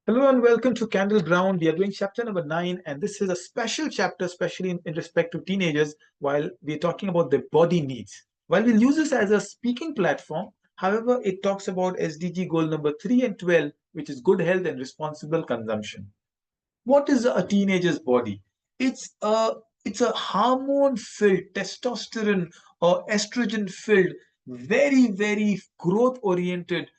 Hello and welcome to Candle Ground. We are doing chapter number 9, and this is a special chapter, especially in respect to teenagers, while we're talking about their body needs. While we'll use this as a speaking platform, however, it talks about SDG goal number 3 and 12, which is good health and responsible consumption. What is a teenager's body? It's a hormone filled, testosterone or estrogen filled, very growth oriented,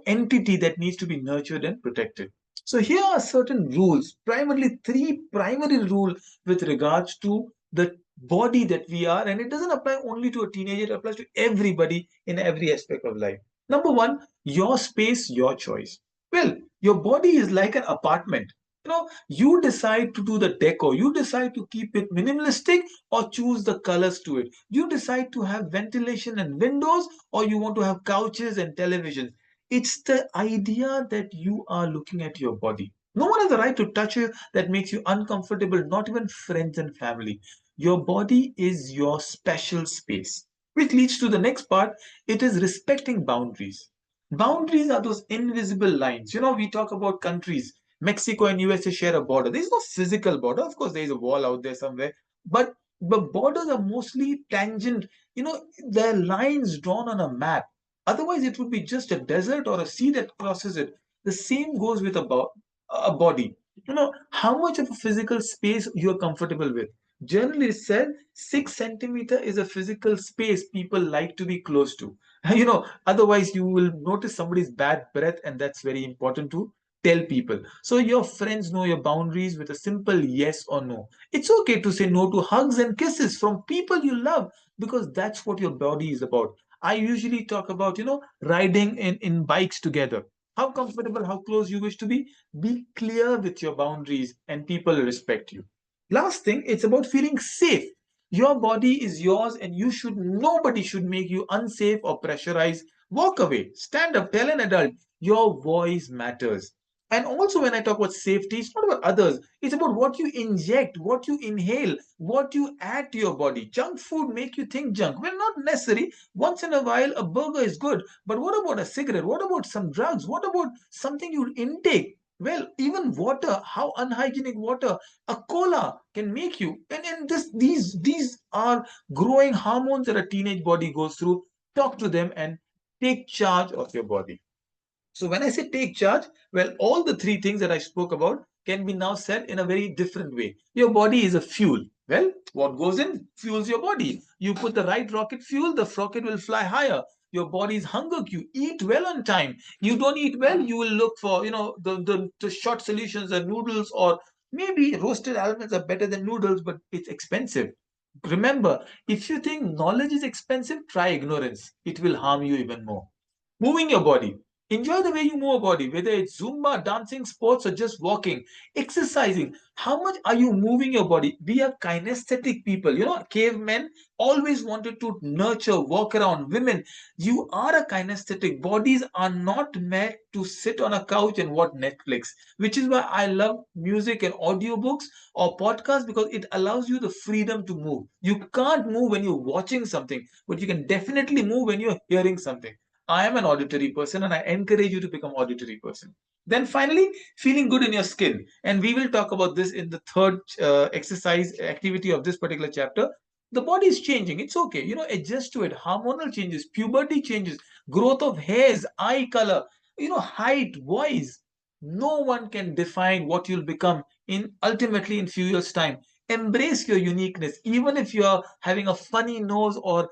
entity that needs to be nurtured and protected. So here are certain rules, primarily three primary rules with regards to the body that we are, and it doesn't apply only to a teenager, it applies to everybody in every aspect of life. Number one, your space, your choice. Well, your body is like an apartment. You decide to do the decor, you decide to keep it minimalistic or choose the colors to it, you decide to have ventilation and windows or you want to have couches and television. It's the idea that you are looking at your body. No one has the right to touch you that makes you uncomfortable, not even friends and family. Your body is your special space, which leads to the next part. It is respecting boundaries. Boundaries are those invisible lines. We talk about countries. Mexico and USA share a border. There is no physical border. Of course, there is a wall out there somewhere, but the borders are mostly tangent. They're lines drawn on a map. Otherwise, it would be just a desert or a sea that crosses it. The same goes with a body. How much of a physical space you are comfortable with. Generally said, 6 centimeter is a physical space people like to be close to. Otherwise you will notice somebody's bad breath, and that's very important to tell people. So your friends know your boundaries with a simple yes or no. It's okay to say no to hugs and kisses from people you love, because that's what your body is about. I usually talk about, riding in bikes together. How comfortable, how close you wish to be. Be clear with your boundaries and people respect you. Last thing, it's about feeling safe. Your body is yours and nobody should make you unsafe or pressurize. Walk away, stand up, tell an adult your voice matters. And also, when I talk about safety, it's not about others. It's about what you inject, what you inhale, what you add to your body. Junk food make you think junk. Well, not necessary. Once in a while, a burger is good. But what about a cigarette? What about some drugs? What about something you intake? Well, even water, how unhygienic water, a cola can make you. And these are growing hormones that a teenage body goes through. Talk to them and take charge of your body. So when I say take charge, well, all the three things that I spoke about can be now said in a very different way. Your body is a fuel. Well, what goes in fuels your body. You put the right rocket fuel, the rocket will fly higher. Your body's hunger cue. Eat well on time. You don't eat well, you will look for, the short solutions are noodles, or maybe roasted almonds are better than noodles, but it's expensive. Remember, if you think knowledge is expensive, try ignorance. It will harm you even more. Moving your body. Enjoy the way you move your body, whether it's Zumba, dancing, sports, or just walking, exercising. How much are you moving your body? Be a kinesthetic people. Cavemen always wanted to nurture, walk around. Women, you are a kinesthetic. Bodies are not meant to sit on a couch and watch Netflix, which is why I love music and audiobooks or podcasts, because it allows you the freedom to move. You can't move when you're watching something, but you can definitely move when you're hearing something. I am an auditory person and I encourage you to become auditory person. Then finally, feeling good in your skin. And we will talk about this in the third exercise activity of this particular chapter. The body is changing. It's okay. Adjust to it. Hormonal changes, puberty changes, growth of hairs, eye color, height, voice. No one can define what you'll become in ultimately in few years' time. Embrace your uniqueness. Even if you're having a funny nose or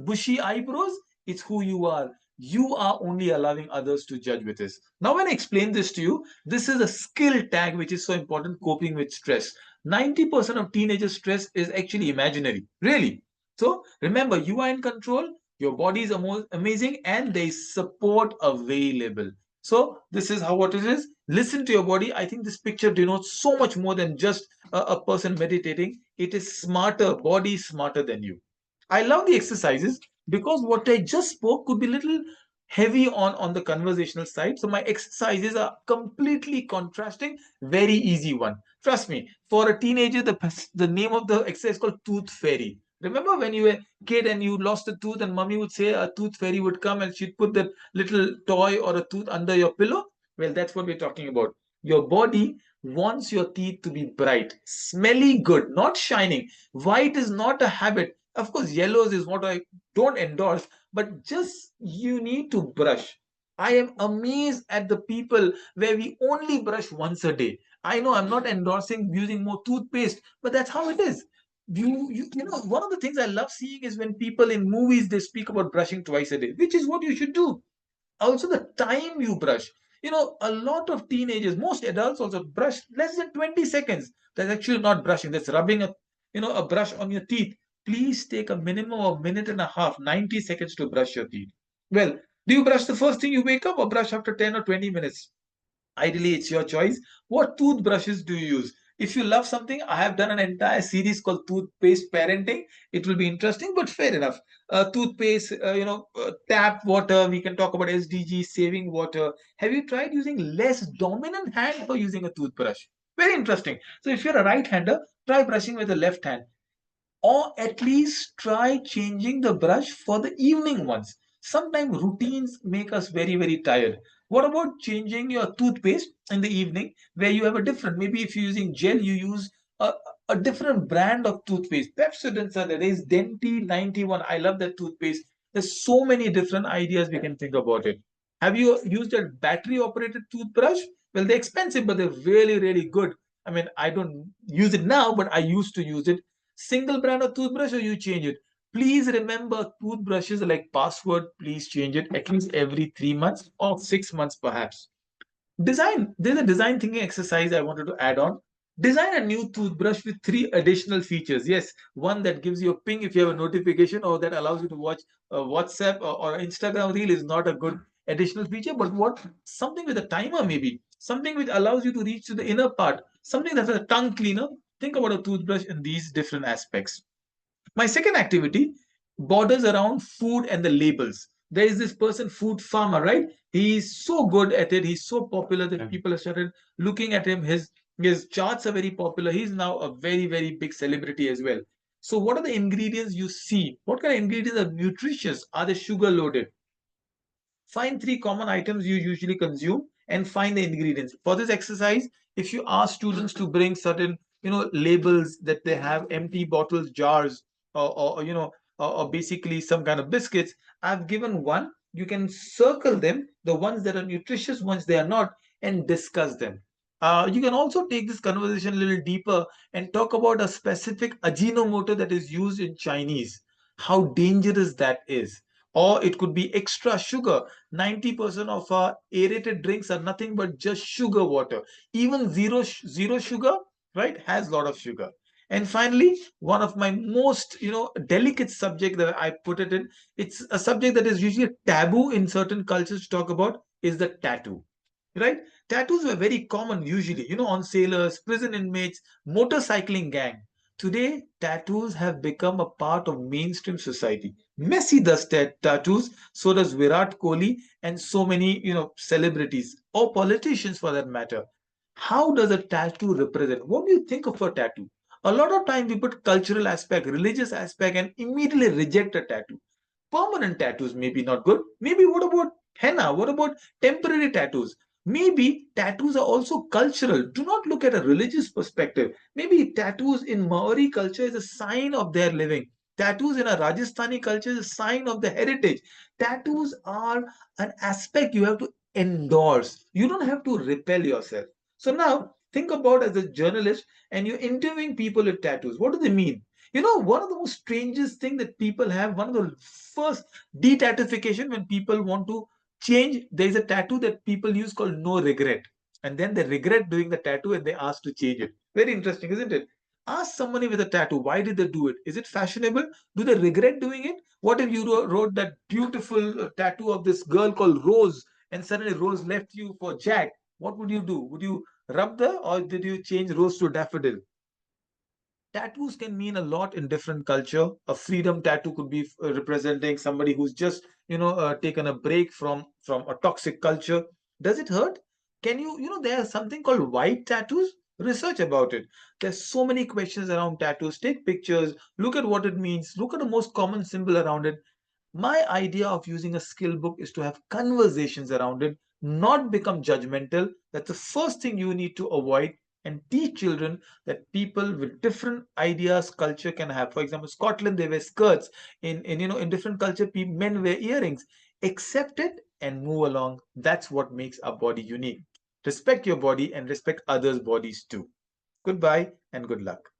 bushy eyebrows, it's who you are. You are only allowing others to judge with this. Now, when I explain this to you, this is a skill tag which is so important, coping with stress. 90% of teenager stress is actually imaginary. Really. So remember, you are in control, your body is amazing, and there is support available. So this is how what it is. Listen to your body. I think this picture denotes so much more than just a person meditating. It is smarter, body smarter than you. I love the exercises because what I just spoke could be little heavy on the conversational side. So my exercises are completely contrasting, very easy one. Trust me, for a teenager, the name of the exercise is called Tooth Fairy. Remember when you were a kid and you lost a tooth, and mommy would say a tooth fairy would come and she'd put that little toy or a tooth under your pillow? Well, that's what we're talking about. Your body wants your teeth to be bright, smelly good, not shining. White is not a habit. Of course, yellows is what I don't endorse, but just you need to brush. I am amazed at the people where we only brush once a day. I know I'm not endorsing using more toothpaste, but that's how it is. One of the things I love seeing is when people in movies they speak about brushing twice a day, which is what you should do. Also the time you brush. A lot of teenagers, most adults also brush less than 20 seconds. That's actually not brushing, that's rubbing a brush on your teeth. Please take a minimum of a minute and a half, 90 seconds to brush your teeth. Well, do you brush the first thing you wake up or brush after 10 or 20 minutes? Ideally, it's your choice. What toothbrushes do you use? If you love something, I have done an entire series called Toothpaste Parenting. It will be interesting, but fair enough. Toothpaste, tap water. We can talk about SDG, saving water. Have you tried using less dominant hand for using a toothbrush? Very interesting. So if you're a right-hander, try brushing with the left hand, or at least try changing the brush for the evening ones. Sometimes routines make us very, very tired. What about changing your toothpaste in the evening where you have a different, maybe if you're using gel, you use a, a different brand of toothpaste. Pepsodent, there is Denti 91. I love that toothpaste. There's so many different ideas we can think about it. Have you used a battery operated toothbrush? Well, they're expensive, but they're really, really good. I mean, I don't use it now, but I used to use it. Single brand of toothbrush or you change it. Please remember, toothbrushes are like password. Please change it at least every 3 months or 6 months perhaps. There's a design thinking exercise I wanted to add on. Design a new toothbrush with 3 additional features. Yes, one that gives you a ping if you have a notification, or that allows you to watch WhatsApp or Instagram reel is not a good additional feature, but what something with a timer, maybe something which allows you to reach to the inner part, something that's a tongue cleaner. Think about a toothbrush in these different aspects. My second activity borders around food and the labels. There is this person, Food Farmer, right? He's so good at it. He's so popular that people have started looking at him. His charts are very popular. He's now a very, very big celebrity as well. So, what are the ingredients you see? What kind of ingredients are nutritious? Are they sugar loaded? Find 3 common items you usually consume and find the ingredients. For this exercise, if you ask students to bring certain, labels that they have, empty bottles, jars, or basically some kind of biscuits, I've given one. You can circle them, the ones that are nutritious, ones they are not, and discuss them. You can also take this conversation a little deeper and talk about a specific Ajinomoto that is used in Chinese, how dangerous that is. Or it could be extra sugar. 90% of our aerated drinks are nothing but just sugar water. Even zero sugar, right, has a lot of sugar. And finally, one of my most delicate subject that I put it in, it's a subject that is usually taboo in certain cultures to talk about, is the tattoo. Right? Tattoos were very common usually, on sailors, prison inmates, motorcycling gang. Today, tattoos have become a part of mainstream society. Messi does tattoos, so does Virat Kohli, and so many, celebrities or politicians for that matter. How does a tattoo represent? What do you think of a tattoo? A lot of time we put cultural aspect, religious aspect, and immediately reject a tattoo. Permanent tattoos may be not good. Maybe what about henna? What about temporary tattoos? Maybe tattoos are also cultural. Do not look at a religious perspective. Maybe tattoos in Maori culture is a sign of their living. Tattoos in a Rajasthani culture is a sign of the heritage. Tattoos are an aspect you have to endorse. You don't have to repel yourself. So now think about as a journalist and you're interviewing people with tattoos. What do they mean? One of the most strangest thing that people have, one of the first detatification when people want to change, there is a tattoo that people use called no regret. And then they regret doing the tattoo and they ask to change it. Very interesting, isn't it? Ask somebody with a tattoo, why did they do it? Is it fashionable? Do they regret doing it? What if you wrote that beautiful tattoo of this girl called Rose and suddenly Rose left you for Jack? What would you do? Would you rub the, or did you change Rose to daffodil? Tattoos can mean a lot in different culture. A freedom tattoo could be representing somebody who's just taken a break from a toxic culture. Does it hurt? Can there's something called white tattoos. Research about it. There's so many questions around tattoos. Take pictures, look at what it means, look at the most common symbol around it. My idea of using a skill book is to have conversations around it, not become judgmental. That's the first thing you need to avoid, and teach children that people with different ideas, culture can have. For example, Scotland, they wear skirts. In different culture, men wear earrings. Accept it and move along. That's what makes our body unique. Respect your body and respect others' bodies too. Goodbye and good luck.